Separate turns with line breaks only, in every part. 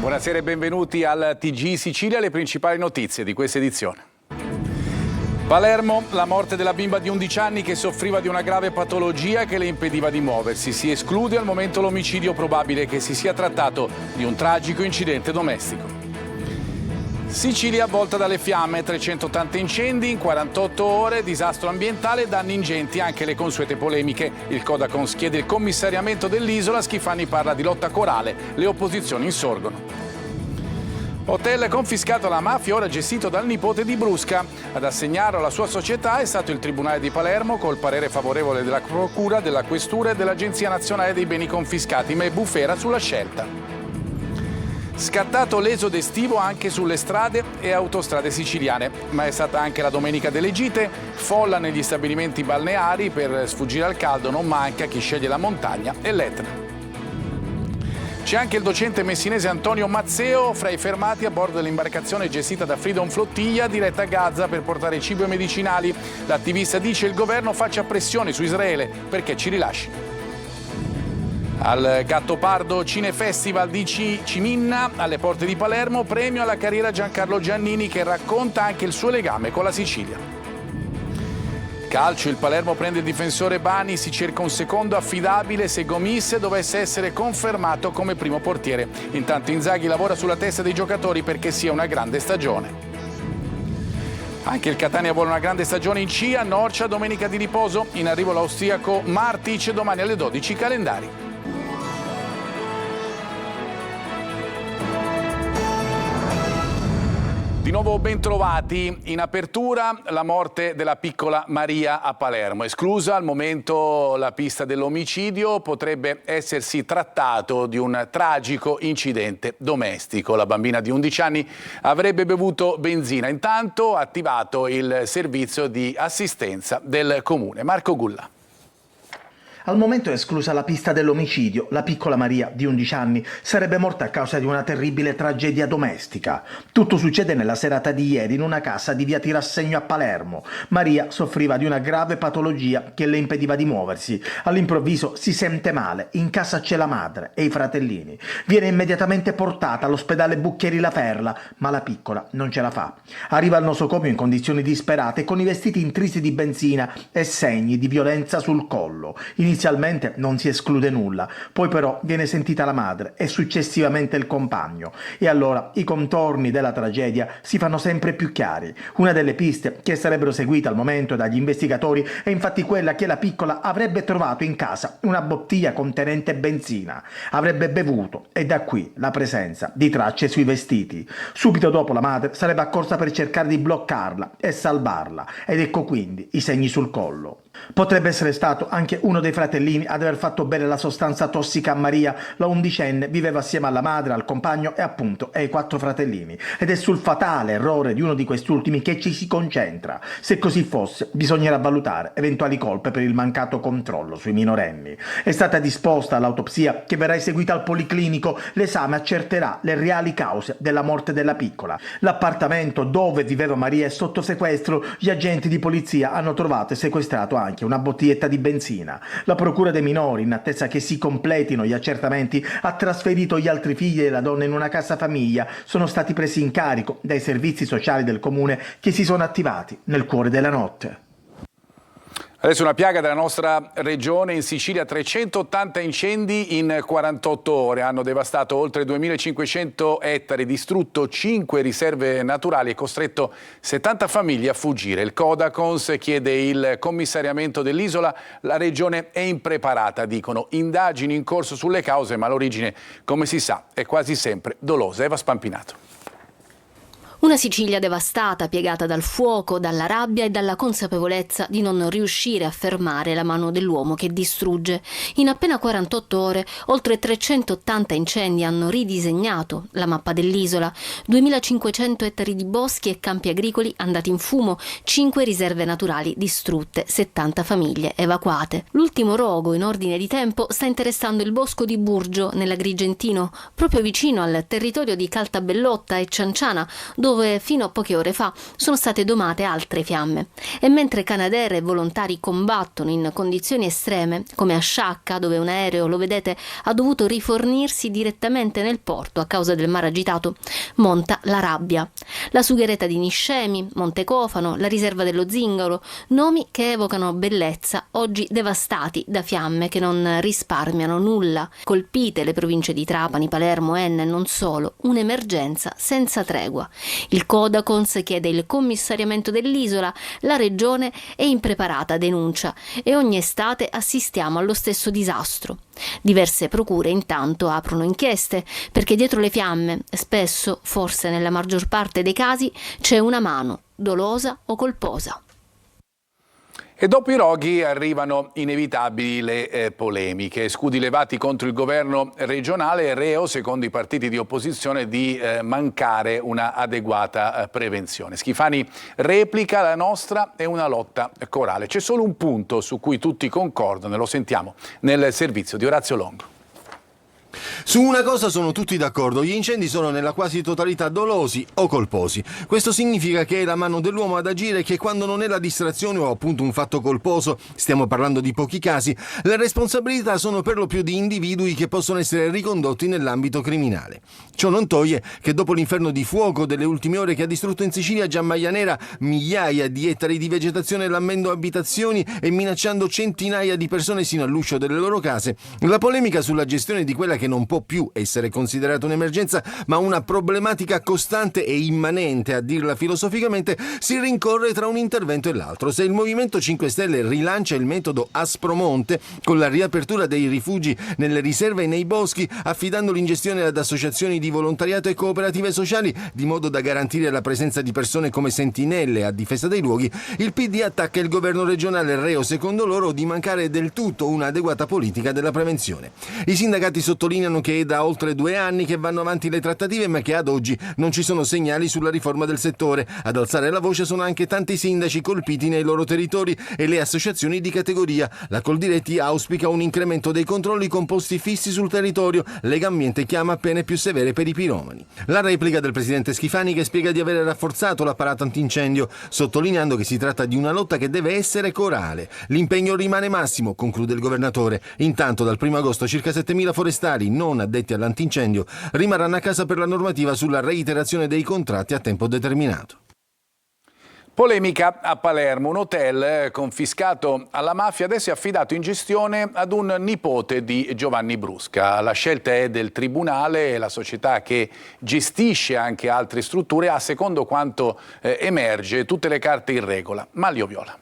Buonasera e benvenuti al TG Sicilia, le principali notizie di questa edizione. Palermo, la morte della bimba di 11 anni che soffriva di una grave patologia che le impediva di muoversi. Si esclude al momento l'omicidio, probabile che si sia trattato di un tragico incidente domestico. Sicilia avvolta dalle fiamme, 380 incendi in 48 ore, disastro ambientale, danni ingenti, anche le consuete polemiche. Il Codacons chiede il commissariamento dell'isola, Schifani parla di lotta corale, le opposizioni insorgono. Hotel confiscato alla mafia, ora gestito dal nipote di Brusca. Ad assegnarlo alla sua società è stato il Tribunale di Palermo, col parere favorevole della Procura, della Questura e dell'Agenzia Nazionale dei Beni Confiscati, ma è bufera sulla scelta. Scattato l'esodo estivo anche sulle strade e autostrade siciliane, ma è stata anche la domenica delle gite, folla negli stabilimenti balneari, per sfuggire al caldo non manca chi sceglie la montagna e l'Etna. C'è anche il docente messinese Antonio Mazzeo fra i fermati a bordo dell'imbarcazione gestita da Freedom Flottiglia diretta a Gaza per portare cibo e medicinali. L'attivista dice il governo faccia pressione su Israele perché ci rilasci. Al Gattopardo Cinefestival di Ciminna, alle porte di Palermo, premio alla carriera Giancarlo Giannini che racconta anche il suo legame con la Sicilia. Calcio, il Palermo prende il difensore Bani, si cerca un secondo affidabile se Gomis dovesse essere confermato come primo portiere. Intanto Inzaghi lavora sulla testa dei giocatori perché sia una grande stagione. Anche il Catania vuole una grande stagione in C, a Norcia domenica di riposo, in arrivo l'austriaco Martic, domani alle 12 calendari. Di nuovo bentrovati. In apertura la morte della piccola Maria a Palermo. Esclusa al momento la pista dell'omicidio, potrebbe essersi trattato di un tragico incidente domestico. La bambina di 11 anni avrebbe bevuto benzina. Intanto ha attivato il servizio di assistenza del comune. Marco Gulla.
Al momento è esclusa la pista dell'omicidio. La piccola Maria, di 11 anni, sarebbe morta a causa di una terribile tragedia domestica. Tutto succede nella serata di ieri in una casa di via Tirassegno a Palermo. Maria soffriva di una grave patologia che le impediva di muoversi. All'improvviso si sente male. In casa c'è la madre e i fratellini. Viene immediatamente portata all'ospedale Bucchieri La Perla, ma la piccola non ce la fa. Arriva al nosocomio in condizioni disperate, con i vestiti intrisi di benzina e segni di violenza sul collo. Inizialmente non si esclude nulla, poi però viene sentita la madre e successivamente il compagno. E allora i contorni della tragedia si fanno sempre più chiari. Una delle piste che sarebbero seguite al momento dagli investigatori è infatti quella che la piccola avrebbe trovato in casa una bottiglia contenente benzina. Avrebbe bevuto e da qui la presenza di tracce sui vestiti. Subito dopo la madre sarebbe accorsa per cercare di bloccarla e salvarla, ed ecco quindi i segni sul collo. Potrebbe essere stato anche uno dei fratellini ad aver fatto bere la sostanza tossica a Maria. La undicenne viveva assieme alla madre, al compagno e appunto ai 4 fratellini. Ed è sul fatale errore di uno di questi ultimi che ci si concentra. Se così fosse, bisognerà valutare eventuali colpe per il mancato controllo sui minorenni. È stata disposta l'autopsia che verrà eseguita al Policlinico. L'esame accerterà le reali cause della morte della piccola. L'appartamento dove viveva Maria è sotto sequestro. Gli agenti di polizia hanno trovato e sequestrato anche una bottiglietta di benzina. La procura dei minori, in attesa che si completino gli accertamenti, ha trasferito gli altri figli della donna in una casa famiglia. Sono stati presi in carico dai servizi sociali del comune che si sono attivati nel cuore della notte.
Adesso una piaga della nostra regione, in Sicilia 380 incendi in 48 ore, hanno devastato oltre 2500 ettari, distrutto 5 riserve naturali e costretto 70 famiglie a fuggire. Il Codacons chiede il commissariamento dell'isola, la regione è impreparata, dicono. Indagini in corso sulle cause, ma l'origine, come si sa, è quasi sempre dolosa. Eva Spampinato.
Una Sicilia devastata, piegata dal fuoco, dalla rabbia e dalla consapevolezza di non riuscire a fermare la mano dell'uomo che distrugge. In appena 48 ore, oltre 380 incendi hanno ridisegnato la mappa dell'isola. 2500 ettari di boschi e campi agricoli andati in fumo, 5 riserve naturali distrutte, 70 famiglie evacuate. L'ultimo rogo in ordine di tempo sta interessando il bosco di Burgio, nell'Agrigentino, proprio vicino al territorio di Caltabellotta e Cianciana, dove dove fino a poche ore fa sono state domate altre fiamme. E mentre Canadair e volontari combattono in condizioni estreme, come a Sciacca, dove un aereo, lo vedete, ha dovuto rifornirsi direttamente nel porto a causa del mare agitato, monta la rabbia. La sughereta di Niscemi, Montecofano, la riserva dello Zingaro, nomi che evocano bellezza, oggi devastati da fiamme che non risparmiano nulla. Colpite le province di Trapani, Palermo, Enna e non solo, un'emergenza senza tregua. Il Codacons chiede il commissariamento dell'isola, la regione è impreparata, denuncia, e ogni estate assistiamo allo stesso disastro. Diverse procure intanto aprono inchieste, perché dietro le fiamme, spesso, forse nella maggior parte dei casi, c'è una mano, dolosa o colposa.
E dopo i roghi arrivano inevitabili le polemiche. Scudi levati contro il governo regionale, reo, secondo i partiti di opposizione, di mancare una adeguata prevenzione. Schifani replica: la nostra è una lotta corale. C'è solo un punto su cui tutti concordano, e lo sentiamo nel servizio di Orazio Longo.
Su una cosa sono tutti d'accordo: gli incendi sono nella quasi totalità dolosi o colposi. Questo significa che è la mano dell'uomo ad agire, che quando non è la distrazione o appunto un fatto colposo, stiamo parlando di pochi casi, le responsabilità sono per lo più di individui che possono essere ricondotti nell'ambito criminale. Ciò non toglie che dopo l'inferno di fuoco delle ultime ore che ha distrutto in Sicilia Gian Maia Nera migliaia di ettari di vegetazione, lambendo abitazioni e minacciando centinaia di persone sino all'uscio delle loro case, la polemica sulla gestione di quella che non può più essere considerata un'emergenza ma una problematica costante e immanente, a dirla filosoficamente, si rincorre tra un intervento e l'altro. Se il Movimento 5 Stelle rilancia il metodo Aspromonte con la riapertura dei rifugi nelle riserve e nei boschi, affidandoli in gestione ad associazioni di volontariato e cooperative sociali, di modo da garantire la presenza di persone come sentinelle a difesa dei luoghi, il PD attacca il governo regionale, reo secondo loro di mancare del tutto un'adeguata politica della prevenzione. I sindacati sottolineano che è da oltre 2 anni che vanno avanti le trattative, ma che ad oggi non ci sono segnali sulla riforma del settore. Ad alzare la voce sono anche tanti sindaci colpiti nei loro territori e le associazioni di categoria. La Coldiretti auspica un incremento dei controlli con posti fissi sul territorio. Legambiente chiama pene più severe per i piromani. La replica del presidente Schifani, che spiega di aver rafforzato l'apparato antincendio, sottolineando che si tratta di una lotta che deve essere corale. L'impegno rimane massimo, conclude il governatore. Intanto dal 1 agosto circa 7.000 forestali non addetti all'antincendio rimarranno a casa per la normativa sulla reiterazione dei contratti a tempo determinato.
Polemica a Palermo. Un hotel confiscato alla mafia adesso è affidato in gestione ad un nipote di Giovanni Brusca. La scelta è del tribunale e la società che gestisce anche altre strutture ha, secondo quanto emerge, tutte le carte in regola. Manlio Viola.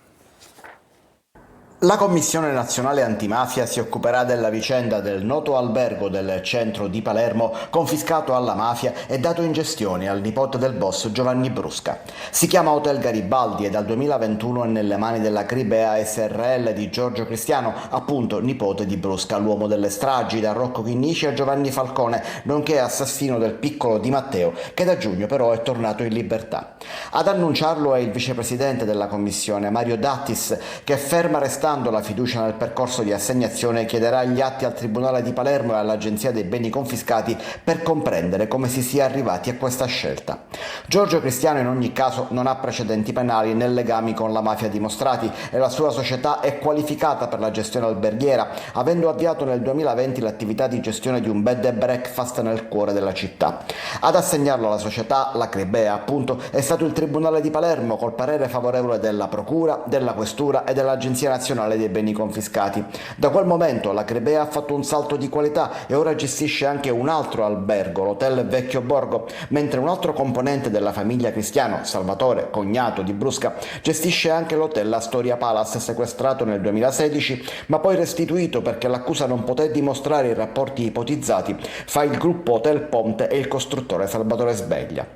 La Commissione Nazionale Antimafia si occuperà della vicenda del noto albergo del centro di Palermo confiscato alla mafia e dato in gestione al nipote del boss Giovanni Brusca. Si chiama Hotel Garibaldi e dal 2021 è nelle mani della Cribea SRL di Giorgio Cristiano, appunto nipote di Brusca, l'uomo delle stragi da Rocco Chinnici a Giovanni Falcone, nonché assassino del piccolo Di Matteo, che da giugno però è tornato in libertà. Ad annunciarlo è il vicepresidente della Commissione, Mario Dattis, che ferma restando la fiducia nel percorso di assegnazione chiederà gli atti al Tribunale di Palermo e all'Agenzia dei Beni Confiscati per comprendere come si sia arrivati a questa scelta. Giorgio Cristiano in ogni caso non ha precedenti penali né legami con la mafia dimostrati e la sua società è qualificata per la gestione alberghiera, avendo avviato nel 2020 l'attività di gestione di un bed and breakfast nel cuore della città. Ad assegnarlo alla società, la Cribea appunto, è stato il Tribunale di Palermo col parere favorevole della Procura, della Questura e dell'Agenzia Nazionale dei Beni Confiscati. Da quel momento la Cribea ha fatto un salto di qualità e ora gestisce anche un altro albergo, l'Hotel Vecchio Borgo, mentre un altro componente della famiglia Cristiano, Salvatore, cognato di Brusca, gestisce anche l'Hotel Astoria Palace, sequestrato nel 2016 ma poi restituito perché l'accusa non poté dimostrare i rapporti ipotizzati fra il gruppo Hotel Ponte e il costruttore Salvatore Sveglia.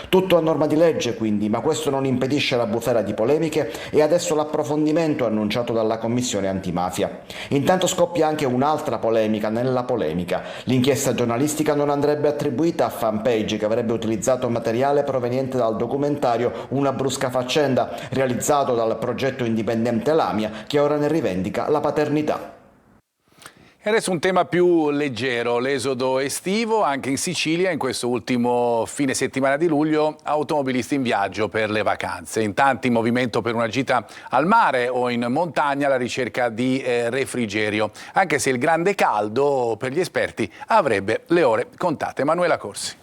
Tutto a norma di legge quindi, ma questo non impedisce la bufera di polemiche e adesso l'approfondimento annunciato dalla Commissione Antimafia. Intanto scoppia anche un'altra polemica nella polemica. L'inchiesta giornalistica non andrebbe attribuita a Fanpage, che avrebbe utilizzato materiale proveniente dal documentario Una brusca faccenda, realizzato dal progetto indipendente Lamia, che ora ne rivendica la paternità.
E adesso un tema più leggero, l'esodo estivo anche in Sicilia. In questo ultimo fine settimana di luglio, automobilisti in viaggio per le vacanze. In tanti in movimento per una gita al mare o in montagna alla ricerca di refrigerio, anche se il grande caldo per gli esperti avrebbe le ore contate. Emanuela Corsi.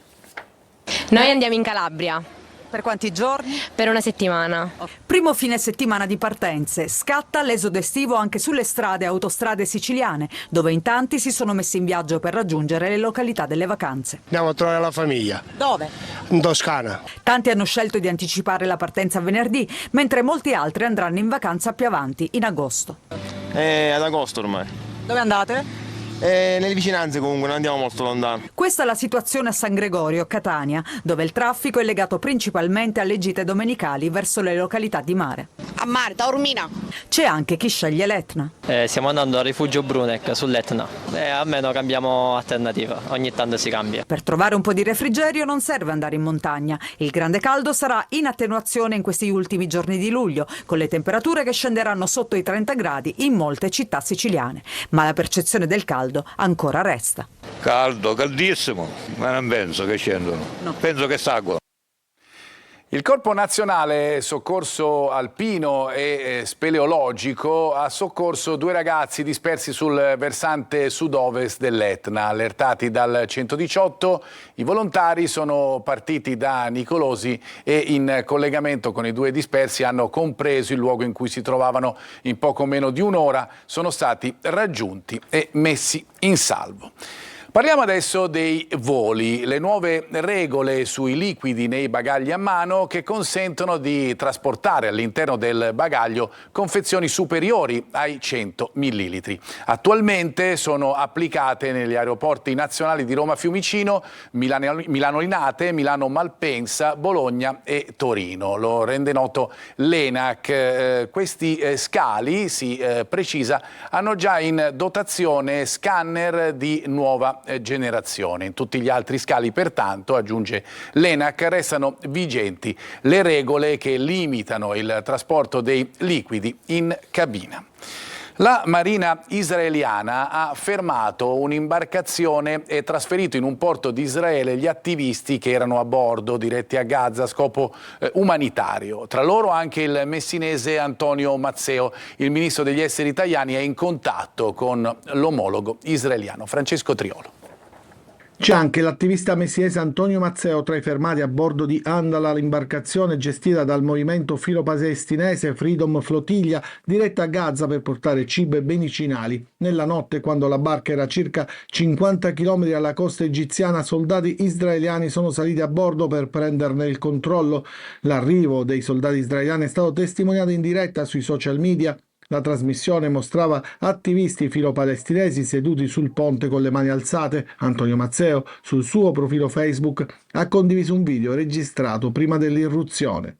Noi andiamo in Calabria.
Per quanti giorni?
Per una settimana.
Primo fine settimana di partenze. Scatta l'esodo estivo anche sulle strade e autostrade siciliane, dove in tanti si sono messi in viaggio per raggiungere le località delle vacanze.
Andiamo a trovare la famiglia.
Dove?
In Toscana.
Tanti hanno scelto di anticipare la partenza a venerdì, mentre molti altri andranno in vacanza più avanti, in agosto.
Ad agosto ormai.
Dove andate?
Nelle vicinanze comunque, non andiamo molto lontano.
Questa è la situazione a San Gregorio, Catania, dove il traffico è legato principalmente alle gite domenicali verso le località di mare.
A mare, Taormina.
C'è anche chi sceglie l'Etna.
Stiamo andando al rifugio Bruneck sull'Etna. Almeno cambiamo alternativa, ogni tanto si cambia.
Per trovare un po' di refrigerio non serve andare in montagna. Il grande caldo sarà in attenuazione in questi ultimi giorni di luglio, con le temperature che scenderanno sotto i 30 gradi in molte città siciliane. Ma la percezione del caldo ancora resta.
Caldo, caldissimo, ma non penso che scendono. No. Penso che salgono.
Il Corpo Nazionale Soccorso Alpino e Speleologico ha soccorso 2 ragazzi dispersi sul versante sud-ovest dell'Etna. Allertati dal 118, i volontari sono partiti da Nicolosi e in collegamento con i 2 dispersi hanno compreso il luogo in cui si trovavano. In poco meno di un'ora sono stati raggiunti e messi in salvo. Parliamo adesso dei voli, le nuove regole sui liquidi nei bagagli a mano che consentono di trasportare all'interno del bagaglio confezioni superiori ai 100 millilitri. Attualmente sono applicate negli aeroporti nazionali di Roma Fiumicino, Milano Linate, Milano Malpensa, Bologna e Torino. Lo rende noto l'ENAC. Questi scali, si precisa, hanno già in dotazione scanner di nuova generazione. In tutti gli altri scali, pertanto, aggiunge l'ENAC, restano vigenti le regole che limitano il trasporto dei liquidi in cabina. La Marina israeliana ha fermato un'imbarcazione e trasferito in un porto di Israele gli attivisti che erano a bordo, diretti a Gaza a scopo umanitario. Tra loro anche il messinese Antonio Mazzeo. Il ministro degli esteri italiani è in contatto con l'omologo israeliano. Francesco Triolo.
C'è anche l'attivista messinese Antonio Mazzeo tra i fermati a bordo di Andala, l'imbarcazione gestita dal movimento filo-palestinese Freedom Flotilla, diretta a Gaza per portare cibo e beni cinali. Nella notte, quando la barca era a circa 50 km dalla costa egiziana, soldati israeliani sono saliti a bordo per prenderne il controllo. L'arrivo dei soldati israeliani è stato testimoniato in diretta sui social media. La trasmissione mostrava attivisti filo-palestinesi seduti sul ponte con le mani alzate. Antonio Mazzeo, sul suo profilo Facebook, ha condiviso un video registrato prima dell'irruzione.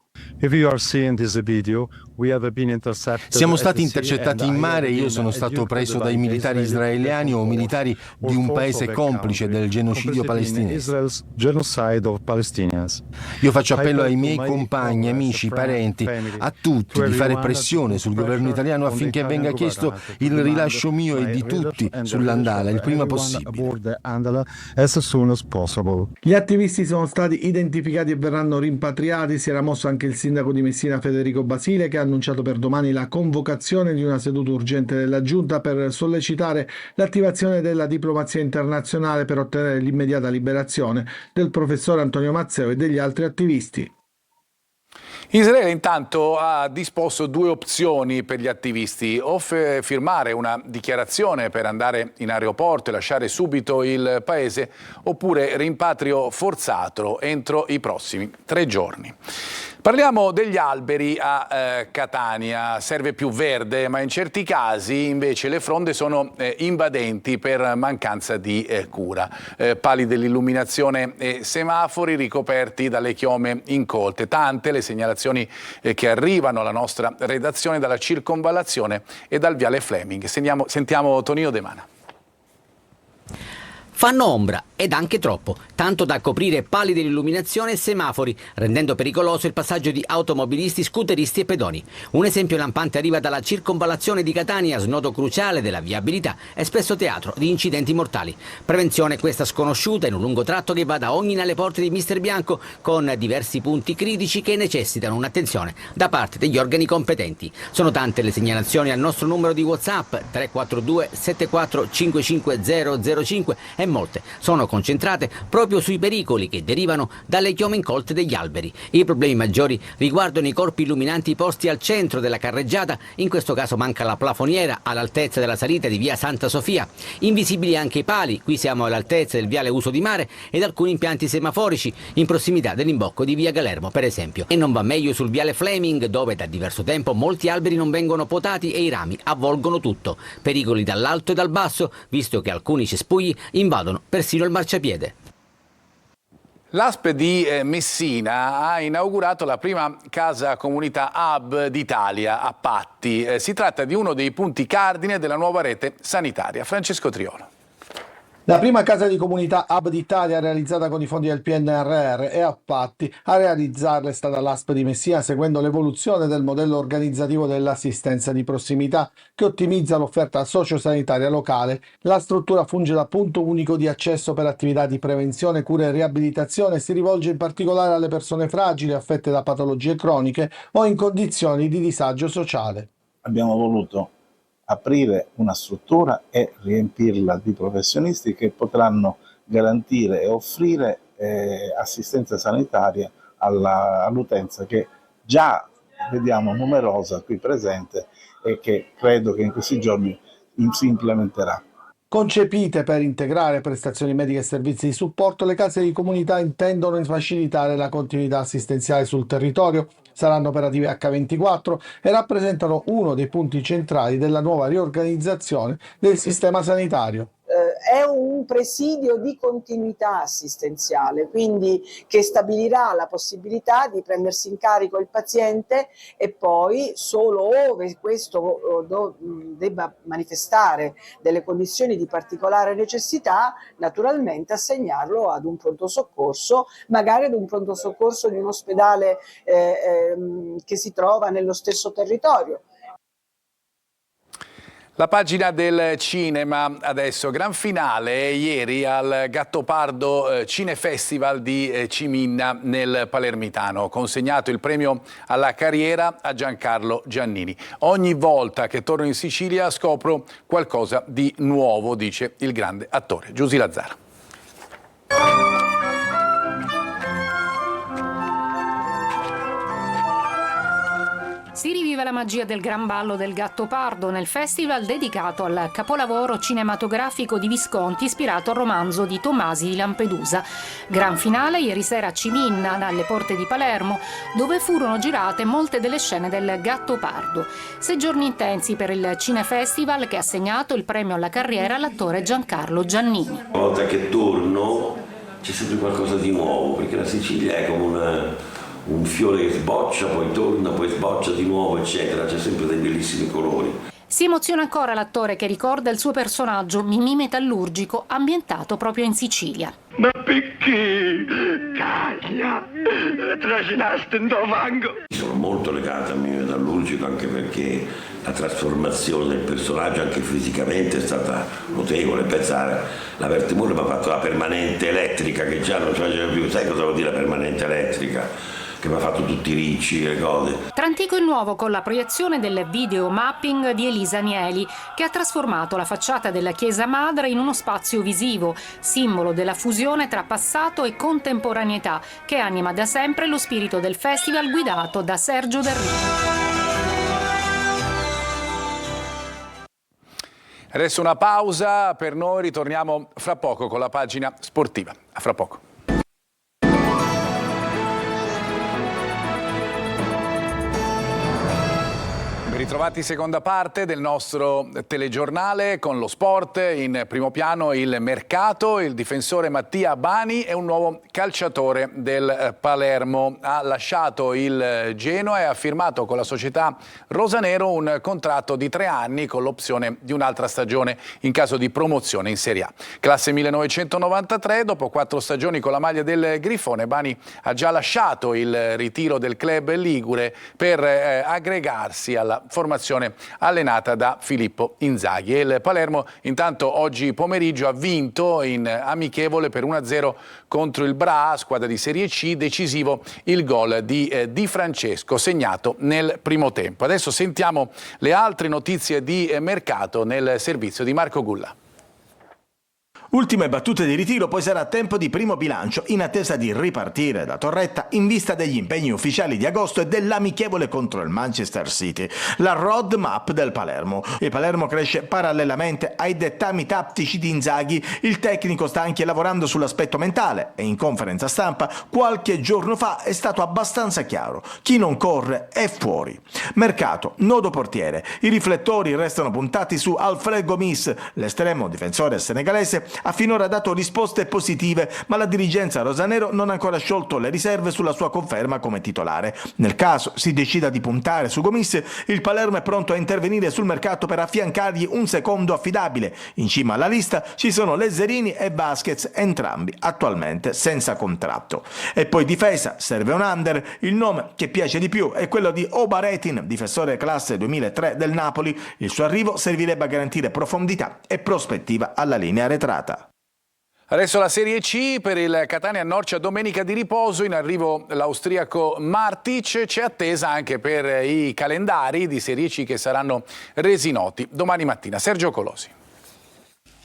Siamo stati intercettati in mare e io sono stato preso dai militari israeliani o militari di un paese complice del genocidio palestinese. Io faccio appello ai miei compagni, amici, parenti, a tutti di fare pressione sul governo italiano affinché venga chiesto il rilascio mio e di tutti sull'Andala il prima possibile.
Gli attivisti sono stati identificati e verranno rimpatriati. Si era mosso anche il sindaco di Messina Federico Basile, che ha annunciato per domani la convocazione di una seduta urgente della Giunta per sollecitare l'attivazione della diplomazia internazionale per ottenere l'immediata liberazione del professore Antonio Mazzeo e degli altri attivisti.
Israele intanto ha disposto 2 opzioni per gli attivisti: o firmare una dichiarazione per andare in aeroporto e lasciare subito il paese, oppure rimpatrio forzato entro i prossimi 3 giorni. Parliamo degli alberi a Catania. Serve più verde, ma in certi casi invece le fronde sono invadenti per mancanza di cura. Pali dell'illuminazione e semafori ricoperti dalle chiome incolte. Tante le segnalazioni che arrivano alla nostra redazione dalla circonvallazione e dal viale Fleming. Sentiamo Tonino De Mana.
Fanno ombra ed anche troppo, tanto da coprire pali dell'illuminazione e semafori, rendendo pericoloso il passaggio di automobilisti, scooteristi e pedoni. Un esempio lampante arriva dalla circonvallazione di Catania, snodo cruciale della viabilità e spesso teatro di incidenti mortali. Prevenzione questa sconosciuta in un lungo tratto che va da Ognina alle porte di Mister Bianco, con diversi punti critici che necessitano un'attenzione da parte degli organi competenti. Sono tante le segnalazioni al nostro numero di WhatsApp 342 74 55 005 e molte sono concentrate proprio sui pericoli che derivano dalle chiome incolte degli alberi. I problemi maggiori riguardano i corpi illuminanti posti al centro della carreggiata, in questo caso manca la plafoniera all'altezza della salita di via Santa Sofia, invisibili anche i pali, qui siamo all'altezza del viale Uso di Mare, ed alcuni impianti semaforici in prossimità dell'imbocco di via Galermo per esempio. E non va meglio sul viale Fleming, dove da diverso tempo molti alberi non vengono potati e i rami avvolgono tutto. Pericoli dall'alto e dal basso, visto che alcuni cespugli invadono persino il marciapiede.
L'ASP di Messina ha inaugurato la prima casa comunità hub d'Italia a Patti. Si tratta di uno dei punti cardine della nuova rete sanitaria. Francesco Triolo.
La prima casa di comunità hub d'Italia realizzata con i fondi del PNRR è a Patti. A realizzarla è stata l'ASP di Messina, seguendo l'evoluzione del modello organizzativo dell'assistenza di prossimità che ottimizza l'offerta sociosanitaria locale. La struttura funge da punto unico di accesso per attività di prevenzione, cura e riabilitazione e si rivolge in particolare alle persone fragili affette da patologie croniche o in condizioni di disagio sociale.
Abbiamo voluto aprire una struttura e riempirla di professionisti che potranno garantire e offrire assistenza sanitaria all'utenza che già vediamo numerosa qui presente e che credo che in questi giorni si implementerà.
Concepite per integrare prestazioni mediche e servizi di supporto, le case di comunità intendono facilitare la continuità assistenziale sul territorio. Saranno operative H24 e rappresentano uno dei punti centrali della nuova riorganizzazione del sistema sanitario.
È un presidio di continuità assistenziale, quindi che stabilirà la possibilità di prendersi in carico il paziente e poi solo ove questo debba manifestare delle condizioni di particolare necessità, naturalmente assegnarlo ad un pronto soccorso, magari ad un pronto soccorso di un ospedale che si trova nello stesso territorio.
La pagina del cinema adesso, gran finale ieri al Gattopardo Cinefestival di Ciminna nel Palermitano, consegnato il premio alla carriera a Giancarlo Giannini. Ogni volta che torno in Sicilia scopro qualcosa di nuovo, dice il grande attore. Giusy Lazzara.
Si rivive la magia del Gran Ballo del Gattopardo nel festival dedicato al capolavoro cinematografico di Visconti ispirato al romanzo di Tomasi di Lampedusa. Gran finale ieri sera a Ciminna, alle porte di Palermo, dove furono girate molte delle scene del Gattopardo. 6 giorni intensi per il Cinefestival che ha assegnato il premio alla carriera all'attore Giancarlo Giannini.
Una volta che torno c'è sempre qualcosa di nuovo, perché la Sicilia è come un fiore che sboccia, poi torna, poi sboccia di nuovo, eccetera. C'è sempre dei bellissimi colori.
Si emoziona ancora l'attore che ricorda il suo personaggio Mimì metallurgico ambientato proprio in Sicilia.
Ma perché? Caglia! Trascinaste in fango!
Sono molto legato a Mimì metallurgico anche perché la trasformazione del personaggio anche fisicamente è stata notevole. Pensare, la Vertemure mi ha fatto la permanente elettrica che già non faceva più. Sai cosa vuol dire la permanente elettrica? Che mi ha fatto tutti i ricci, le cose.
Tra antico e nuovo con la proiezione del video mapping di Elisa Anieli, che ha trasformato la facciata della chiesa madre in uno spazio visivo, simbolo della fusione tra passato e contemporaneità, che anima da sempre lo spirito del festival guidato da Sergio Darrini.
Adesso una pausa per noi, ritorniamo fra poco con la pagina sportiva. A fra poco. Ben Bentrovati, seconda parte del nostro telegiornale con lo sport. In primo piano il mercato, il difensore Mattia Bani è un nuovo calciatore del Palermo. Ha lasciato il Genoa e ha firmato con la società rosanero un contratto di 3 anni con l'opzione di un'altra stagione in caso di promozione in Serie A. Classe 1993, dopo 4 stagioni con la maglia del Grifone, Bani ha già lasciato il ritiro del club ligure per aggregarsi alla formazione allenata da Filippo Inzaghi. E il Palermo intanto oggi pomeriggio ha vinto in amichevole per 1-0 contro il Bra, squadra di Serie C, decisivo il gol di Di Francesco segnato nel primo tempo. Adesso sentiamo le altre notizie di mercato nel servizio di Marco Gulla.
Ultime battute di ritiro, poi sarà tempo di primo bilancio in attesa di ripartire da Torretta in vista degli impegni ufficiali di agosto e dell'amichevole contro il Manchester City. La roadmap del Palermo. Il Palermo cresce parallelamente ai dettami tattici di Inzaghi. Il tecnico sta anche lavorando sull'aspetto mentale e in conferenza stampa qualche giorno fa è stato abbastanza chiaro: chi non corre è fuori. Mercato, nodo portiere. I riflettori restano puntati su Alfred Gomis, l'estremo difensore senegalese. Ha finora dato risposte positive, ma la dirigenza rosanero non ha ancora sciolto le riserve sulla sua conferma come titolare. Nel caso si decida di puntare su Gomis, il Palermo è pronto a intervenire sul mercato per affiancargli un secondo affidabile. In cima alla lista ci sono Lezzerini e Vasquez, entrambi attualmente senza contratto. E poi difesa, serve un under. Il nome che piace di più è quello di Obaretin, difensore classe 2003 del Napoli. Il suo arrivo servirebbe a garantire profondità e prospettiva alla linea arretrata.
Adesso la Serie C per il Catania Norcia, domenica di riposo, in arrivo l'austriaco Martic. C'è attesa anche per i calendari di Serie C che saranno resi noti domani mattina. Sergio Colosi.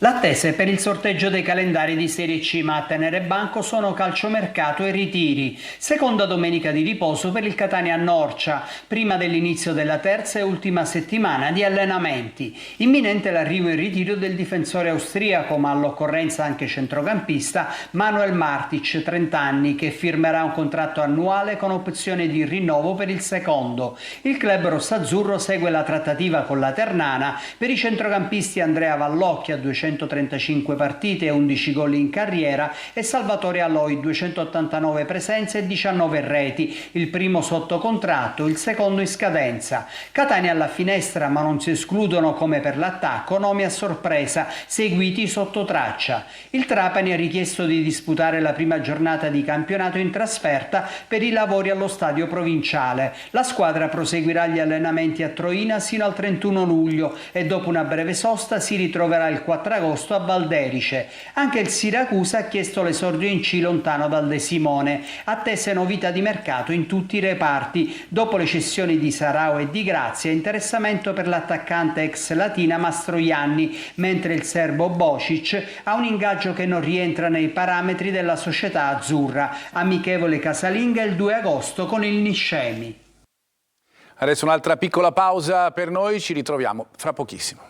L'attesa per il sorteggio dei calendari di Serie C, ma a tenere banco sono calciomercato e ritiri. Seconda domenica di riposo per il Catania Norcia, prima dell'inizio della terza e ultima settimana di allenamenti. Imminente l'arrivo in ritiro del difensore austriaco, ma all'occorrenza anche centrocampista, Manuel Martic, 30 anni, che firmerà un contratto annuale con opzione di rinnovo per il secondo. Il club rossazzurro segue la trattativa con la Ternana per i centrocampisti Andrea Vallocchia, 235 partite e 11 gol in carriera, e Salvatore Aloi, 289 presenze e 19 reti, il primo sotto contratto, il secondo in scadenza. Catania alla finestra, ma non si escludono, come per l'attacco, nomi a sorpresa seguiti sotto traccia. Il Trapani ha richiesto di disputare la prima giornata di campionato in trasferta per i lavori allo stadio provinciale. La squadra proseguirà gli allenamenti a Troina sino al 31 luglio e dopo una breve sosta si ritroverà il 4 agosto a Valderice. Anche il Siracusa ha chiesto l'esordio in C lontano dal De Simone. Attese novità di mercato in tutti i reparti. Dopo le cessioni di Sarao e di Grazia, interessamento per l'attaccante ex Latina Mastroianni, mentre il serbo Bocic ha un ingaggio che non rientra nei parametri della società azzurra. Amichevole casalinga il 2 agosto con il Niscemi.
Adesso un'altra piccola pausa per noi, ci ritroviamo fra pochissimo.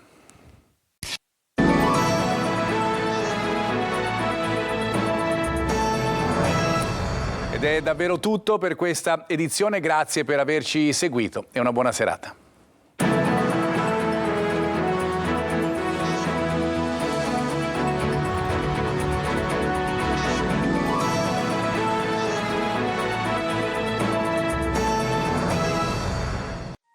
Ed è davvero tutto per questa edizione, grazie per averci seguito e una buona serata.